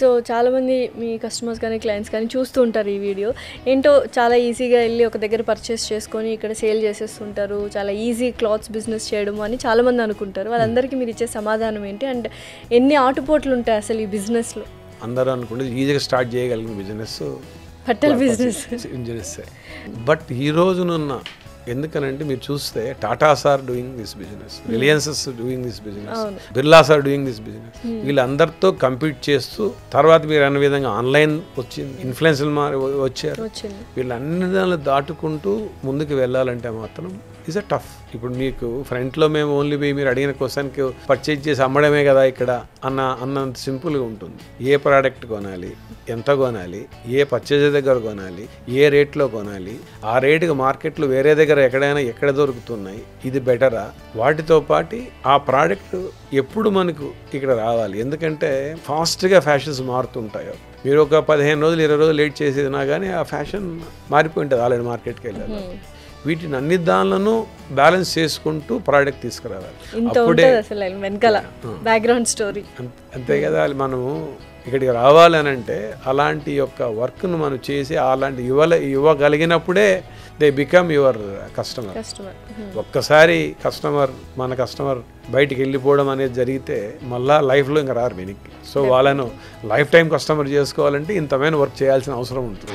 So చాలామంది మీ customers కానీ clients కానీ చూస్తూ ఉంటారు ఈ వీడియో. ఏంటో చాలా ఈజీగా వెళ్ళి ఒక దగ్గర పర్చేస్ చేసుకొని ఇక్కడ సేల్ చేసేస్తుంటారు, చాలా ఈజీ క్లాత్స్ బిజినెస్ చేయడం అని చాలామంది అనుకుంటారు. వాళ్ళందరికీ మీరు ఇచ్చే సమాధానం ఏంటి? అండ్ ఎన్ని ఆటుపోట్లు ఉంటాయి అసలు ఈ బిజినెస్లో? అందరూ అనుకుంటే ఈజీగా స్టార్ట్ చేయగలిగిన బిజినెస్ బట్టల బిజినెస్. బట్ ఈ రోజునున్న ఎందుకనంటే మీరు చూస్తే Tatas are doing this business, Reliances doing this business, Birlas are doing this business. వీళ్ళందరితో కంపీట్ చేస్తూ తర్వాత మీరు అన్న విధంగా ఆన్లైన్ వచ్చింది, ఇన్ఫ్లుయెన్సర్లు వచ్చారు. వీళ్ళన్ని దాన్ని దాటుకుంటూ ముందుకు వెళ్ళాలంటే మాత్రం ఈజ్ అ టఫ్. ఇప్పుడు మీకు ఫ్రంట్లో మేము ఓన్లీ మీరు అడిగిన క్వశ్చన్కి పర్చేజ్ చేసి అమ్మడమే కదా ఇక్కడ అన్నంత సింపుల్గా ఉంటుంది. ఏ ప్రోడక్ట్ కొనాలి, ఎంత కొనాలి, ఏ పర్చేజర్ దగ్గర కొనాలి, ఏ రేట్లో కొనాలి, ఆ రేటుకి మార్కెట్లో వేరే దగ్గర ఎక్కడ దొరుకుతున్నాయి, ఇది బెటరా, వాటితో పాటు ఆ ప్రోడక్ట్ ఎప్పుడు మనకు ఇక్కడ రావాలి. ఎందుకంటే ఫాస్ట్గా ఫ్యాషన్స్ మారుతుంటాయో. మీరు ఒక 15 రోజులు 20 రోజులు లేట్ చేసేదినా కానీ ఆ ఫ్యాషన్ మారిపోయి ఉంటుంది ఆల్రెడీ మార్కెట్కి వెళ్ళాలి. వీటిని అన్ని దానిలను బ్యాలెన్స్ చేసుకుంటూ ప్రోడక్ట్ తీసుకురావాలి. అప్పుడే బ్యాక్గ్రౌండ్ స్టోరీ అంతే కదా. మనము ఇక్కడికి రావాలని అంటే అలాంటి యొక్క వర్క్ను మనం చేసి అలాంటి ఇవ్వగలిగినప్పుడే దే బికమ్ యువర్ కస్టమర్. ఒక్కసారి మన కస్టమర్ బయటికి వెళ్ళిపోవడం అనేది జరిగితే మళ్ళా లైఫ్లో ఇంకా రారు వెనక్కి. సో వాళ్ళను లైఫ్ టైం కస్టమర్ చేసుకోవాలంటే ఇంతమైన వర్క్ చేయాల్సిన అవసరం ఉంటుంది.